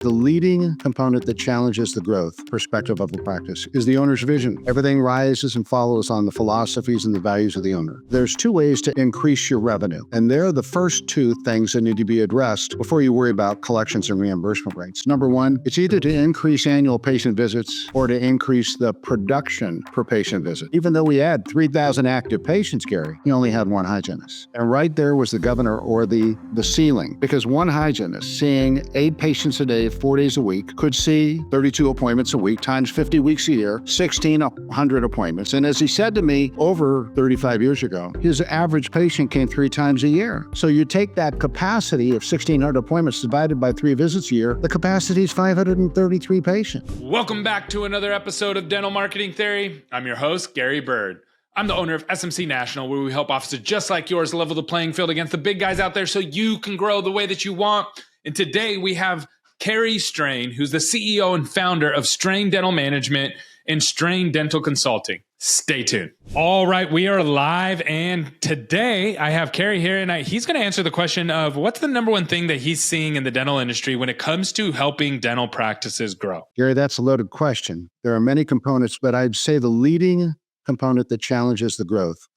The leading component that challenges the growth perspective of the practice is the owner's vision. Everything rises and follows on the philosophies and the values of the owner. There's two ways to increase your revenue, and they're the first two things that need to be addressed before you worry about collections and reimbursement rates. Number one, it's either to increase annual patient visits or to increase the production per patient visit. Even though we had 3,000 active patients, Gary, he only had one hygienist. And right there was the governor or the ceiling, because one hygienist seeing 8 patients a day, 4 days a week, could see 32 appointments a week times 50 weeks a year, 1,600 appointments. And as he said to me over 35 years ago, his average patient came 3 times a year. So you take that capacity of 1,600 appointments divided by 3 visits a year, the capacity is 533 patients. Welcome back to another episode of Dental Marketing Theory. I'm your host, Gary Bird. I'm the owner of SMC National, where we help offices just like yours level the playing field against the big guys out there so you can grow the way that you want. And today we have Kerry Straine, who's the CEO and founder of Straine Dental Management and Straine Dental Consulting. Stay tuned. All right, we are live, and today I have Kerry here, and he's going to answer the question of what's the number one thing that he's seeing in the dental industry when it comes to helping dental practices grow. Gary, that's a loaded question. There are many components, but I'd say the leading component that challenges the growth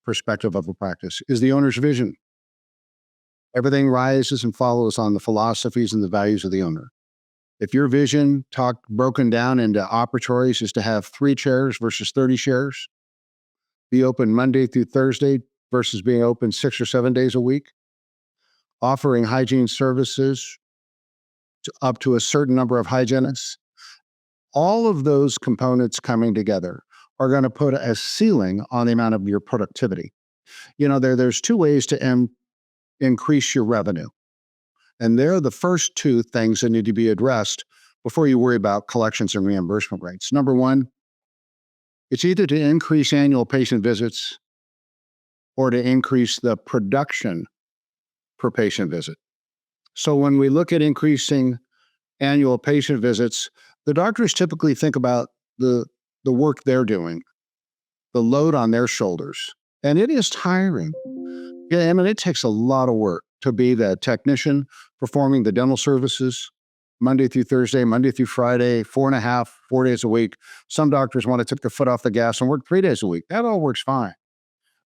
perspective of a practice is the owner's vision. Everything rises and follows on the philosophies and the values of the owner. If your vision broken down into operatories is to have 3 chairs versus 30 chairs, be open Monday through Thursday versus being open 6 or 7 days a week, offering hygiene services up to a certain number of hygienists, all of those components coming together are going to put a ceiling on the amount of your productivity. You know, there's 2 ways to increase your revenue. And they're the first 2 things that need to be addressed before you worry about collections and reimbursement rates. Number one, it's either to increase annual patient visits or to increase the production per patient visit. So when we look at increasing annual patient visits, the doctors typically think about the work they're doing, the load on their shoulders, and it is tiring. Yeah, I mean, it takes a lot of work to be the technician performing the dental services Monday through Thursday, Monday through Friday, 4 days a week. Some doctors want to take their foot off the gas and work 3 days a week. That all works fine.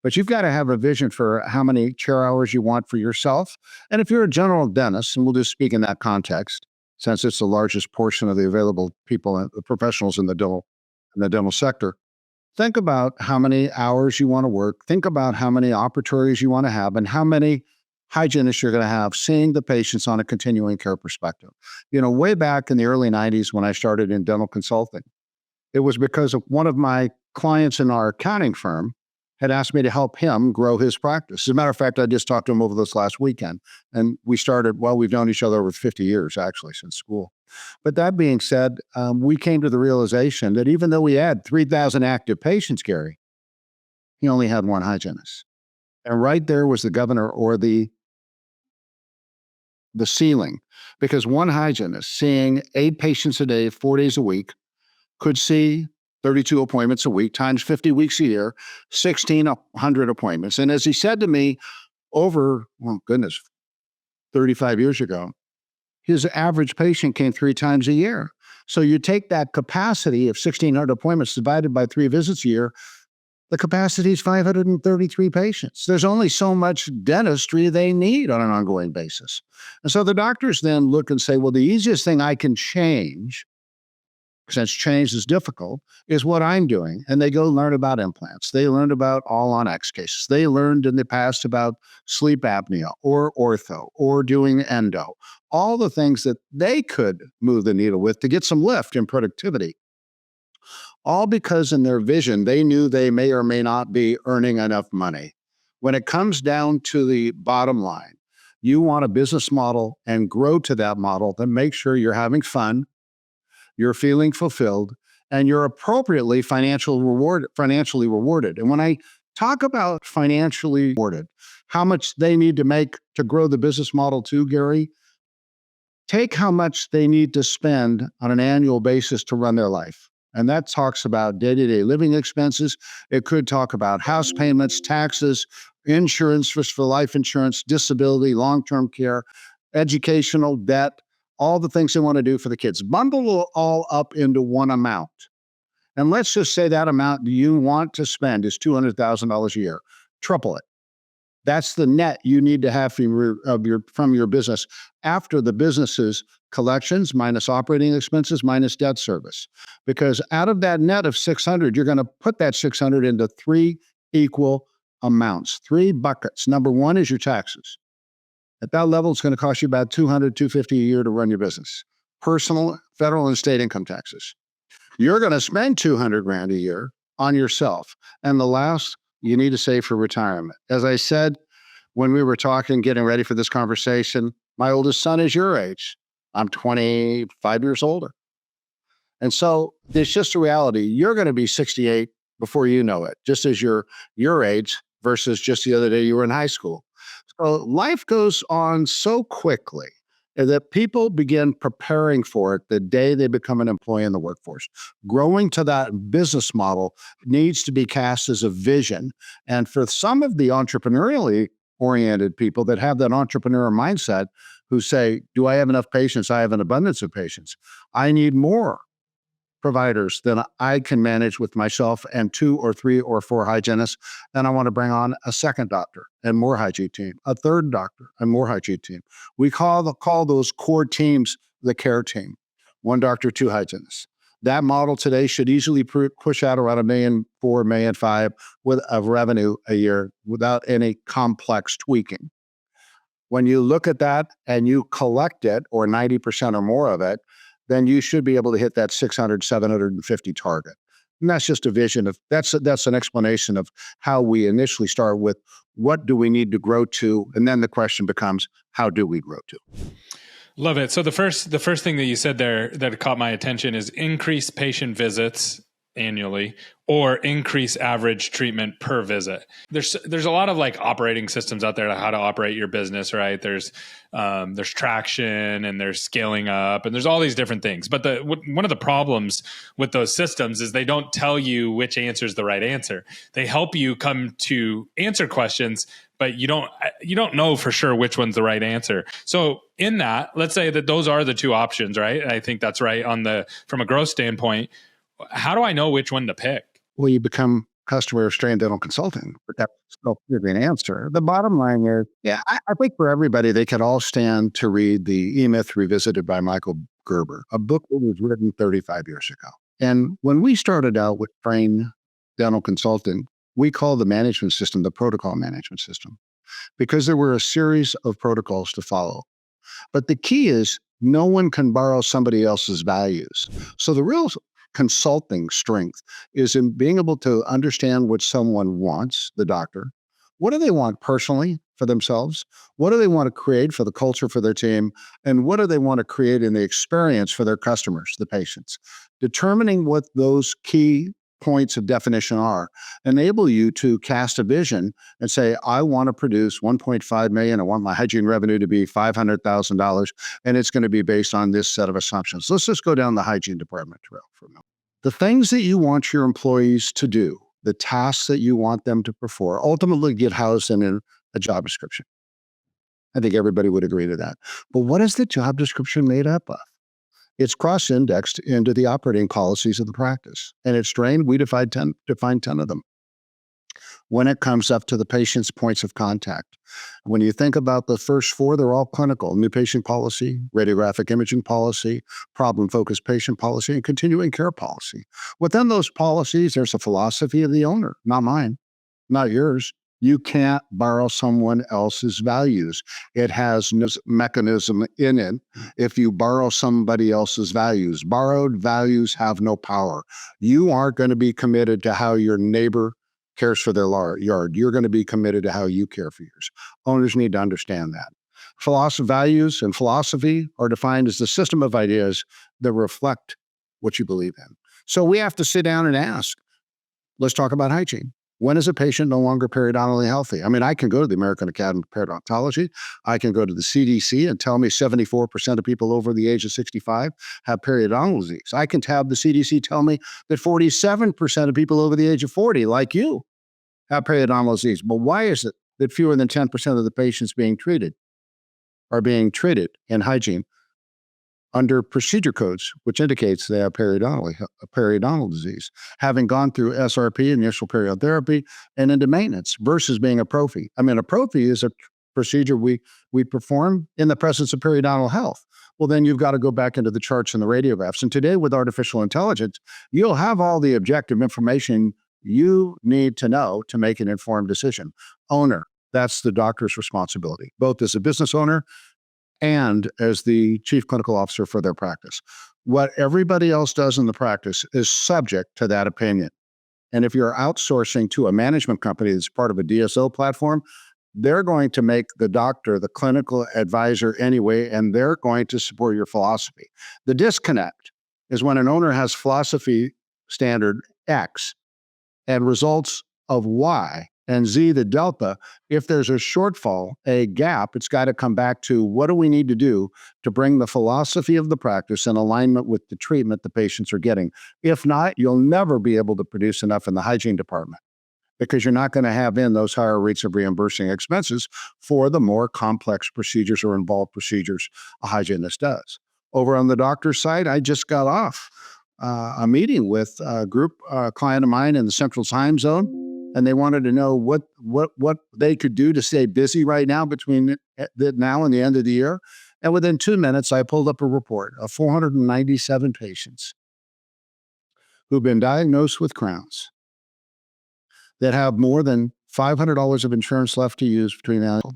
But you've got to have a vision for how many chair hours you want for yourself. And if you're a general dentist, and we'll just speak in that context, since it's the largest portion of the available people, the professionals in the dental sector, think about how many hours you want to work. Think about how many operatories you want to have and how many hygienists you're going to have seeing the patients on a continuing care perspective. You know, way back in the early 90s when I started in dental consulting, it was because of one of my clients in our accounting firm had asked me to help him grow his practice. As a matter of fact, I just talked to him over this last weekend, and we've known each other over 50 years, actually, since school. But that being said, we came to the realization that even though we had 3,000 active patients, Gary, he only had one hygienist. And right there was the governor or the ceiling, because one hygienist seeing 8 patients a day, 4 days a week, could see 32 appointments a week times 50 weeks a year, 1,600 appointments. And as he said to me over, 35 years ago, his average patient came 3 times a year. So you take that capacity of 1,600 appointments divided by 3 visits a year, the capacity is 533 patients. There's only so much dentistry they need on an ongoing basis. And so the doctors then look and say, well, the easiest thing I can change, since change is difficult, is what I'm doing. And they go learn about implants. They learned about all-on-X cases. They learned in the past about sleep apnea or ortho or doing endo, all the things that they could move the needle with to get some lift in productivity. All because in their vision, they knew they may or may not be earning enough money. When it comes down to the bottom line, you want a business model and grow to that model that makes sure you're having fun, you're feeling fulfilled, and you're appropriately financially rewarded. And when I talk about financially rewarded, how much they need to make to grow the business model too, Gary, take how much they need to spend on an annual basis to run their life. And that talks about day-to-day living expenses. It could talk about house payments, taxes, insurance for life insurance, disability, long-term care, educational debt, all the things they want to do for the kids. Bundle it all up into one amount. And let's just say that amount you want to spend is $200,000 a year. Triple it. That's the net you need to have from your business after the business's collections minus operating expenses minus debt service. Because out of that net of 600, you're going to put that 600 into three equal amounts, three buckets. Number one is your taxes. At that level, it's going to cost you about $200, $250 a year to run your business. Personal, federal, and state income taxes. You're going to spend $200,000 a year on yourself. And the last, you need to save for retirement. As I said, when we were talking, getting ready for this conversation, my oldest son is your age. I'm 25 years older. And so it's just a reality. You're going to be 68 before you know it, just as your age versus just the other day you were in high school. So life goes on so quickly that people begin preparing for it the day they become an employee in the workforce. Growing to that business model needs to be cast as a vision. And for some of the entrepreneurially oriented people that have that entrepreneur mindset who say, do I have enough patients? I have an abundance of patients. I need more providers than I can manage with myself and 2 or 3 or 4 hygienists. Then I want to bring on a second doctor and more hygiene team, a third doctor and more hygiene team. We call those core teams the care team. 1 doctor, 2 hygienists. That model today should easily push out around $1.4 million, $1.5 million of revenue a year without any complex tweaking. When you look at that and you collect it, or 90% or more of it, then you should be able to hit that 600, 750 target. And that's just a vision of, that's an explanation of how we initially start with what do we need to grow to? And then the question becomes, how do we grow to? Love it. So the first thing that you said there that caught my attention is increase patient visits annually or increase average treatment per visit. There's a lot of like operating systems out there to how to operate your business, right? There's traction and there's scaling up and there's all these different things. But one of the problems with those systems is they don't tell you which answer is the right answer. They help you come to answer questions, but you don't know for sure which one's the right answer. So in that, let's say that those are the 2 options, right? I think that's right from a growth standpoint. How do I know which one to pick? Well, you become customer of Straine Dental Consulting. But that's still an answer. The bottom line is, I think for everybody, they could all stand to read the E-Myth Revisited by Michael Gerber, a book that was written 35 years ago. And when we started out with Straine Dental Consulting, we called the management system the protocol management system because there were a series of protocols to follow. But the key is no one can borrow somebody else's values. So the real consulting strength is in being able to understand what someone wants, the doctor. What do they want personally for themselves? What do they want to create for the culture for their team? And what do they want to create in the experience for their customers, the patients? Determining what those key points of definition are enable you to cast a vision and say, I want to produce 1.5 million. I want my hygiene revenue to be $500,000, and it's going to be based on this set of assumptions. Let's just go down the hygiene department trail for a minute. The things that you want your employees to do, the tasks that you want them to perform, ultimately get housed in a job description. I think everybody would agree to that. But what is the job description made up of? It's cross-indexed into the operating policies of the practice. And at Straine, we defined 10 of them. When it comes up to the patient's points of contact, when you think about the first 4, they're all clinical: new patient policy, radiographic imaging policy, problem-focused patient policy, and continuing care policy. Within those policies, there's a philosophy of the owner, not mine, not yours. You can't borrow someone else's values. It has no mechanism in it if you borrow somebody else's values. Borrowed values have no power. You aren't going to be committed to how your neighbor cares for their yard. You're going to be committed to how you care for yours. Owners need to understand that. Values and philosophy are defined as the system of ideas that reflect what you believe in. So we have to sit down and ask, let's talk about hygiene. When is a patient no longer periodontally healthy? I mean, I can go to the American Academy of Periodontology. I can go to the CDC and tell me 74% of people over the age of 65 have periodontal disease. I can have the CDC tell me that 47% of people over the age of 40, like you, have periodontal disease. But why is it that fewer than 10% of the patients being treated are being treated in hygiene under procedure codes, which indicates they have periodontal disease, having gone through SRP, initial period therapy, and into maintenance versus being a prophy. I mean, a prophy is a procedure we perform in the presence of periodontal health. Well, then you've got to go back into the charts and the radiographs. And today with artificial intelligence, you'll have all the objective information you need to know to make an informed decision. Owner, that's the doctor's responsibility, both as a business owner and as the chief clinical officer for their practice. What everybody else does in the practice is subject to that opinion. And if you're outsourcing to a management company that's part of a DSO platform, they're going to make the doctor the clinical advisor anyway, and they're going to support your philosophy. The disconnect is when an owner has philosophy standard X and results of Y, and Z, the delta. If there's a shortfall, a gap, it's got to come back to what do we need to do to bring the philosophy of the practice in alignment with the treatment the patients are getting. If not, you'll never be able to produce enough in the hygiene department because you're not going to have in those higher rates of reimbursing expenses for the more complex procedures or involved procedures a hygienist does. Over on the doctor's side, I just got off a meeting with a group client of mine in the Central Time Zone, and they wanted to know what they could do to stay busy right now between now and the end of the year. And within 2 minutes, I pulled up a report of 497 patients who've been diagnosed with crowns that have more than $500 of insurance left to use between now and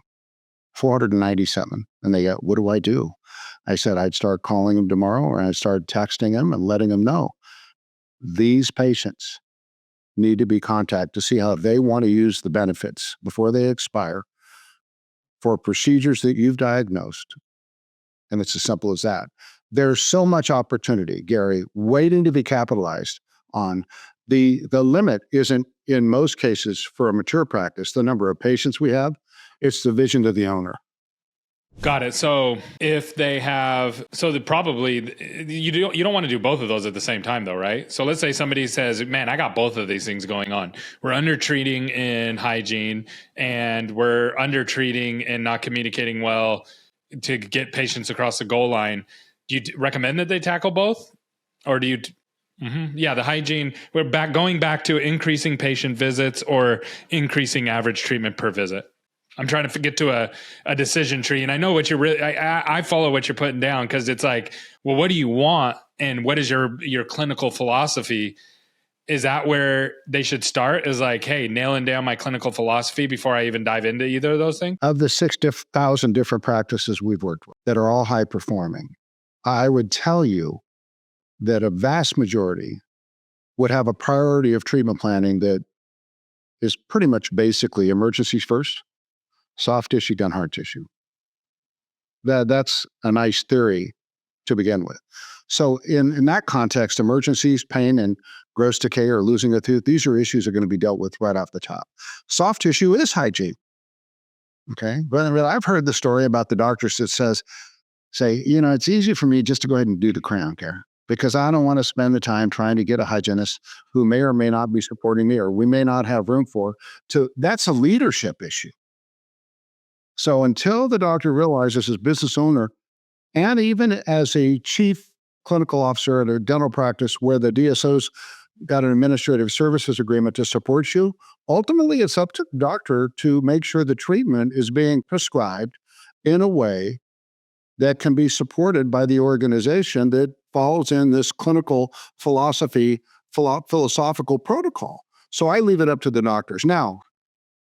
497. And they go, what do I do? I said, I'd start calling them tomorrow, or I'd start texting them and letting them know these patients need to be contacted to see how they want to use the benefits before they expire for procedures that you've diagnosed. And it's as simple as that. There's so much opportunity, Gary, waiting to be capitalized on. The limit isn't, in most cases, for a mature practice, the number of patients we have. It's the vision of the owner. Got it. So if they have, probably you don't want to do both of those at the same time though, right? So let's say somebody says, man, I got both of these things going on. We're under treating in hygiene and we're under treating and not communicating well to get patients across the goal line. Do you recommend that they tackle both? Or do you, yeah, the hygiene, going back to increasing patient visits or increasing average treatment per visit. I'm trying to get to a decision tree, and I know what you're really. I follow what you're putting down because it's like, well, what do you want, and what is your clinical philosophy? Is that where they should start? Is like, hey, nailing down my clinical philosophy before I even dive into either of those things? Of the 6,000 different practices we've worked with that are all high performing, I would tell you that a vast majority would have a priority of treatment planning that is pretty much basically emergencies first. Soft tissue, then hard tissue. That's a nice theory to begin with. So in that context, emergencies, pain, and gross decay or losing a tooth, these are issues that are going to be dealt with right off the top. Soft tissue is hygiene. Okay. But I've heard the story about the doctors that say, it's easy for me just to go ahead and do the crown care because I don't want to spend the time trying to get a hygienist who may or may not be supporting me or we may not have room for. That's a leadership issue. So until the doctor realizes as business owner, and even as a chief clinical officer at a dental practice where the DSO's got an administrative services agreement to support you, ultimately it's up to the doctor to make sure the treatment is being prescribed in a way that can be supported by the organization that falls in this clinical philosophical protocol. So I leave it up to the doctors. Now,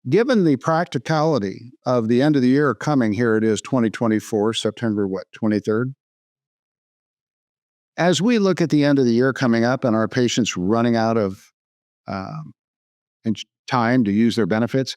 given the practicality of the end of the year coming, here it is 2024, September 23rd. As we look at the end of the year coming up and our patients running out of time to use their benefits,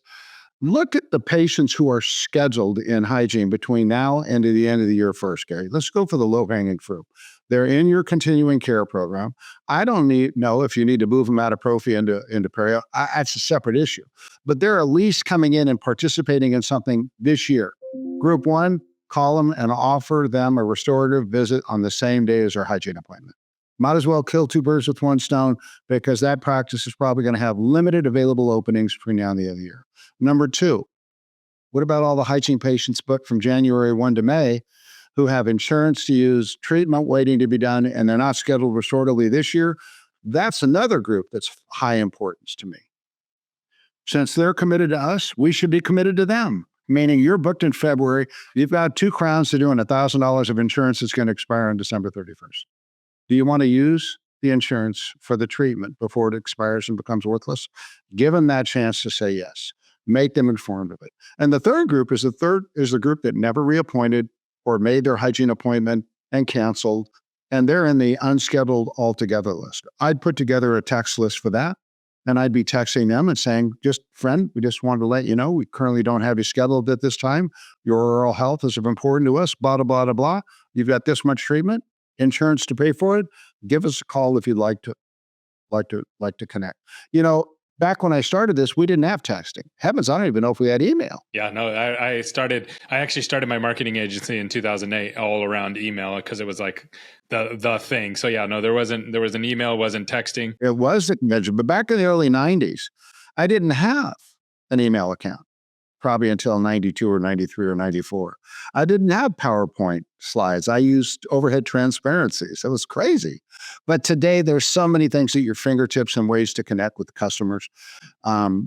look at the patients who are scheduled in hygiene between now and the end of the year first, Gary. Let's go for the low-hanging fruit. They're in your continuing care program. I don't know if you need to move them out of prophy into perio. That's a separate issue. But they're at least coming in and participating in something this year. Group one, call them and offer them a restorative visit on the same day as their hygiene appointment. Might as well kill two birds with one stone because that practice is probably going to have limited available openings between now and the end of the year. 2, what about all the hygiene patients booked from January 1 to May who have insurance to use, treatment waiting to be done, and they're not scheduled restoratively this year, that's another group that's high importance to me. Since they're committed to us, we should be committed to them. Meaning you're booked in February, you've got 2 crowns to do and $1,000 of insurance that's going to expire on December 31st. Do you want to use the insurance for the treatment before it expires and becomes worthless? Give them that chance to say yes. Make them informed of it. And the third group is the group that never reappointed or made their hygiene appointment and canceled, and they're in the unscheduled altogether list. I'd put together a text list for that. And I'd be texting them and saying, just friend, we just wanted to let you know, we currently don't have you scheduled at this time. Your oral health is important to us, blah, blah, blah, blah, blah. You've got this much treatment, insurance to pay for it. Give us a call if you'd like to connect. Back when I started this, we didn't have texting. Heavens, I don't even know if we had email. Yeah, no, I actually started my marketing agency in 2008 all around email because it was like the thing. So yeah, no, there was an email, wasn't texting. It was mentioned, but back in the early 90s, I didn't have an email account. Probably until 92 or 93 or 94. I didn't have PowerPoint slides. I used overhead transparencies. It was crazy. But today, there's so many things at your fingertips and ways to connect with customers.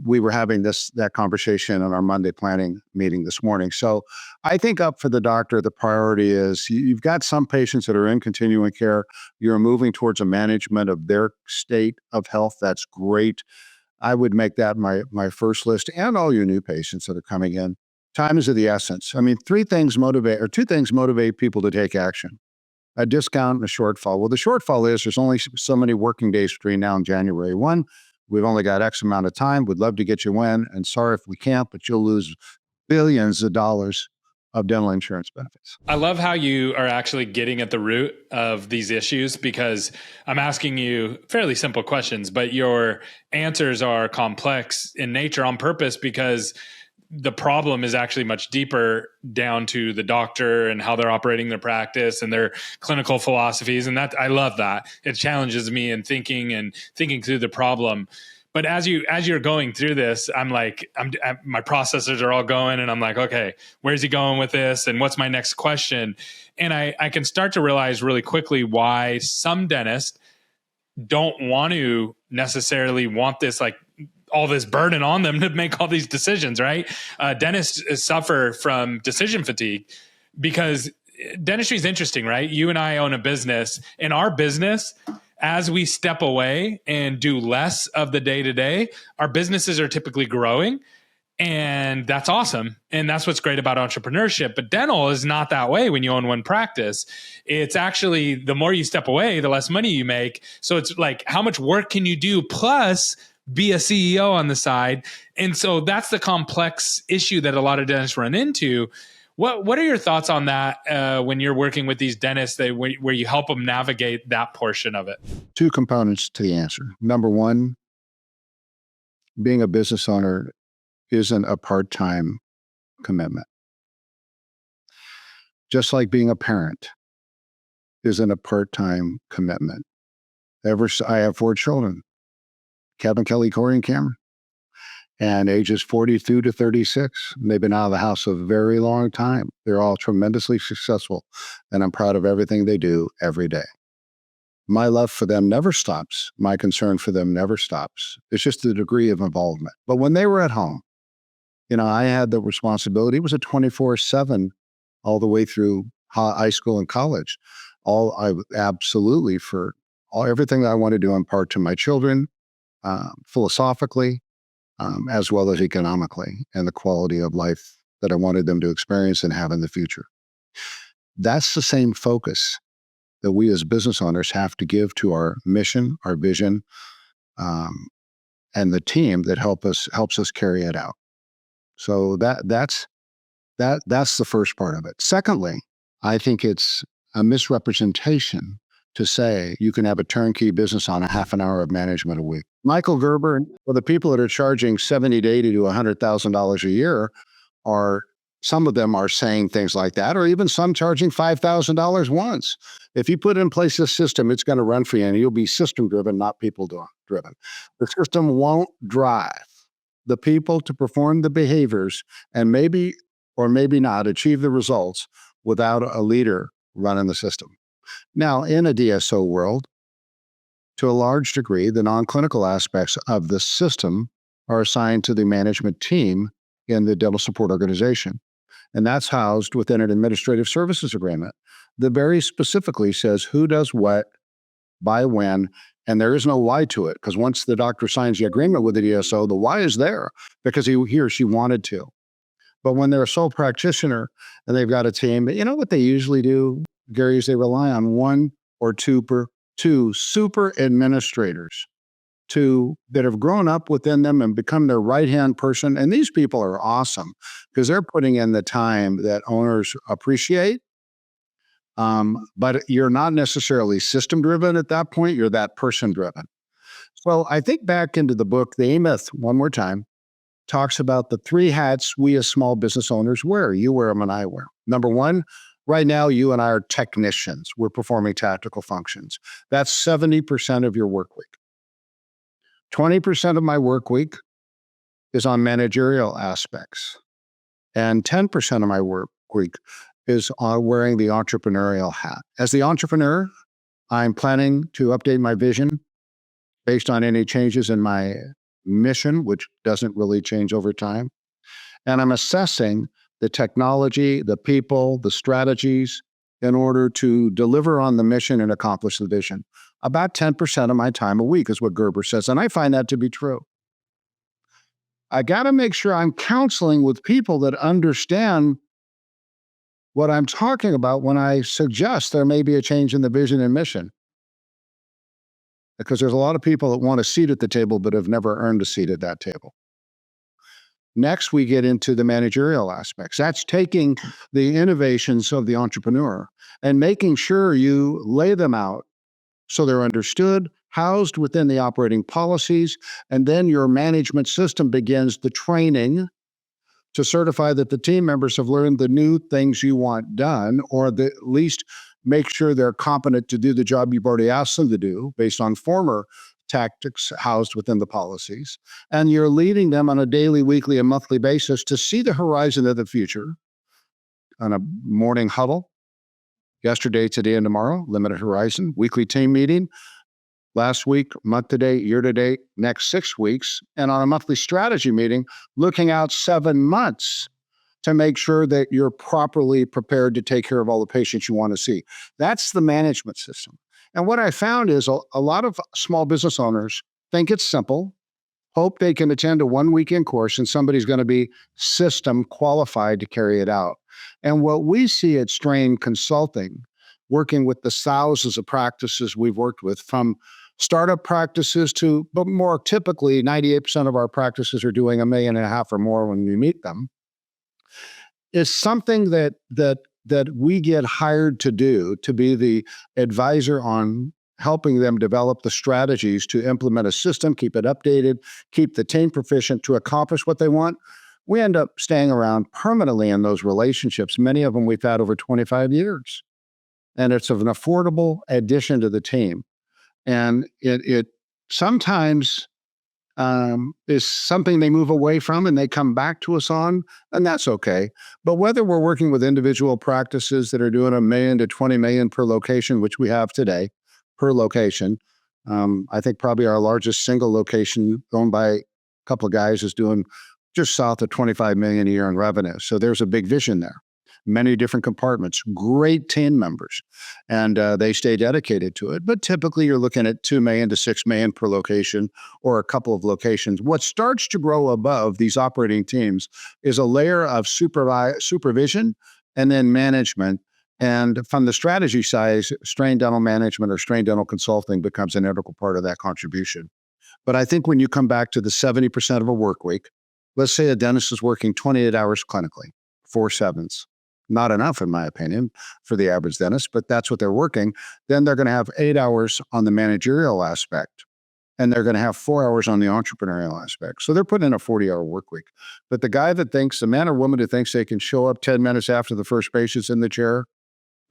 We were having that conversation in our Monday planning meeting this morning. So I think up for the doctor, the priority is you've got some patients that are in continuing care. You're moving towards a management of their state of health. That's great. I would make that my first list, and all your new patients that are coming in. Time is of the essence. I mean, two things motivate people to take action: a discount and a shortfall. Well, the shortfall is there's only so many working days between now and January 1. We've only got X amount of time. We'd love to get you in, and sorry if we can't, but you'll lose billions of dollars of dental insurance benefits. I love how you are actually getting at the root of these issues, because I'm asking you fairly simple questions, but your answers are complex in nature on purpose, because the problem is actually much deeper down to the doctor and how they're operating their practice and their clinical philosophies. And that, I love that. It challenges me in thinking through the problem. But as you're going through this, my processors are all going, and I'm like, okay, where's he going with this? And what's my next question? And I can start to realize really quickly why some dentists don't want to necessarily want this, like, all this burden on them to make all these decisions, right? Dentists suffer from decision fatigue because dentistry is interesting, right? You and I own a business. In our business, as we step away and do less of the day-to-day, our businesses are typically growing, and that's awesome. And that's what's great about entrepreneurship. But dental is not that way when you own one practice. It's actually, the more you step away, the less money you make. So it's like, how much work can you do plus be a CEO on the side? And so that's the complex issue that a lot of dentists run into. What are your thoughts on that when you're working with these dentists where you help them navigate that portion of it? 2 components to the answer. Number one, being a business owner isn't a part-time commitment. Just like being a parent isn't a part-time commitment. I have 4 children: Kevin, Kelly, Corey, and Cameron, and ages 42 to 36. They've been out of the house a very long time. They're all tremendously successful, and I'm proud of everything they do every day. My love for them never stops. My concern for them never stops. It's just the degree of involvement. But when they were at home, I had the responsibility. It was a 24/7 all the way through high school and college. Absolutely, for everything that I want to do, impart to my children, philosophically, as well as economically, and the quality of life that I wanted them to experience and have in the future. That's the same focus that we as business owners have to give to our mission, our vision, and the team that helps us carry it out. So that's the first part of it. Secondly, I think it's a misrepresentation to say you can have a turnkey business on a half an hour of management a week. Michael Gerber, well, the people that are charging $70,000 to $80,000 to $100,000 a year some of them are saying things like that, or even some charging $5,000 once. If you put in place this system, it's going to run for you, and you'll be system driven, not people driven. The system won't drive the people to perform the behaviors and maybe or maybe not achieve the results without a leader running the system. Now, in a DSO world, to a large degree, the non-clinical aspects of the system are assigned to the management team in the dental support organization. And that's housed within an administrative services agreement that very specifically says who does what, by when, and there is no why to it. Because once the doctor signs the agreement with the DSO, the why is there because he or she wanted to. But when they're a sole practitioner and they've got a team, you know what they usually do, Gary, is they rely on one or two super administrators that have grown up within them and become their right-hand person. And these people are awesome because they're putting in the time that owners appreciate. But you're not necessarily system-driven at that point. You're that person-driven. So I think back into the book, The E-Myth, one more time, talks about the 3 hats we as small business owners wear. You wear them and I wear. Number one, right now, you and I are technicians. We're performing tactical functions. That's 70% of your work week. 20% of my work week is on managerial aspects. And 10% of my work week is on wearing the entrepreneurial hat. As the entrepreneur, I'm planning to update my vision based on any changes in my mission, which doesn't really change over time. And I'm assessing the technology, the people, the strategies in order to deliver on the mission and accomplish the vision. About 10% of my time a week is what Gerber says, and I find that to be true. I got to make sure I'm counseling with people that understand what I'm talking about when I suggest there may be a change in the vision and mission. Because there's a lot of people that want a seat at the table but have never earned a seat at that table. Next, we get into the managerial aspects. That's taking the innovations of the entrepreneur and making sure you lay them out so they're understood, housed within the operating policies, and then your management system begins the training to certify that the team members have learned the new things you want done, or at least make sure they're competent to do the job you've already asked them to do based on former tactics housed within the policies. And you're leading them on a daily, weekly, and monthly basis to see the horizon of the future on a morning huddle. Yesterday, today, and tomorrow, limited horizon, weekly team meeting, last week, month to date, year to date, next 6 weeks, and on a monthly strategy meeting, looking out 7 months to make sure that you're properly prepared to take care of all the patients you want to see. That's the management system. And what I found is a lot of small business owners think it's simple, hope they can attend a 1 weekend course and somebody's going to be system qualified to carry it out. And what we see at Straine Consulting, working with the thousands of practices we've worked with, from startup practices to, but more typically, 98% of our practices are doing $1.5 million or more when we meet them, is something that we get hired to do, to be the advisor on helping them develop the strategies to implement a system, keep it updated, keep the team proficient to accomplish what they want. We end up staying around permanently in those relationships. Many of them we've had over 25 years. And it's an affordable addition to the team. And it sometimes is something they move away from and they come back to us on, and that's okay. But whether we're working with individual practices that are doing $1 million to $20 million per location, which we have today, per location, I think probably our largest single location owned by a couple of guys is doing just south of $25 million a year in revenue. So there's a big vision there. Many different compartments, great team members, and they stay dedicated to it. But typically you're looking at $2 million to $6 million per location or a couple of locations. What starts to grow above these operating teams is a layer of supervision and then management. And from the strategy side, Straine Dental Management or Straine Dental Consulting becomes an integral part of that contribution. But I think when you come back to the 70% of a work week, let's say a dentist is working 28 hours clinically, 4 sevens. Not enough, in my opinion, for the average dentist, but that's what they're working. Then they're going to have 8 hours on the managerial aspect, and they're going to have 4 hours on the entrepreneurial aspect. So they're putting in a 40-hour work week. But the guy that thinks, the man or woman who thinks they can show up 10 minutes after the first patient's in the chair,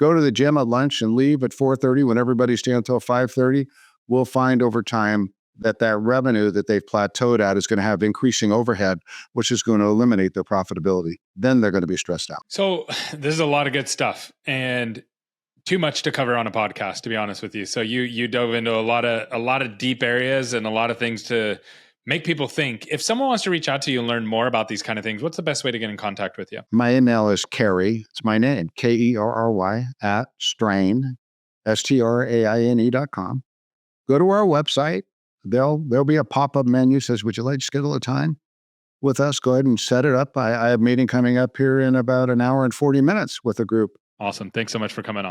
go to the gym at lunch and leave at 4:30 when everybody's staying until 5:30, will find over time that revenue that they've plateaued at is going to have increasing overhead, which is going to eliminate their profitability. Then they're going to be stressed out. So this is a lot of good stuff and too much to cover on a podcast, to be honest with you. So you dove into a lot of deep areas and a lot of things to make people think. If someone wants to reach out to you and learn more about these kind of things, what's the best way to get in contact with you? My email is Kerry. It's my name, Kerry at Straine, STRAINE.com. Go to our website. There'll be a pop-up menu says, would you like to schedule a time with us? Go ahead and set it up. I have a meeting coming up here in about an hour and 40 minutes with a group. Awesome. Thanks so much for coming on.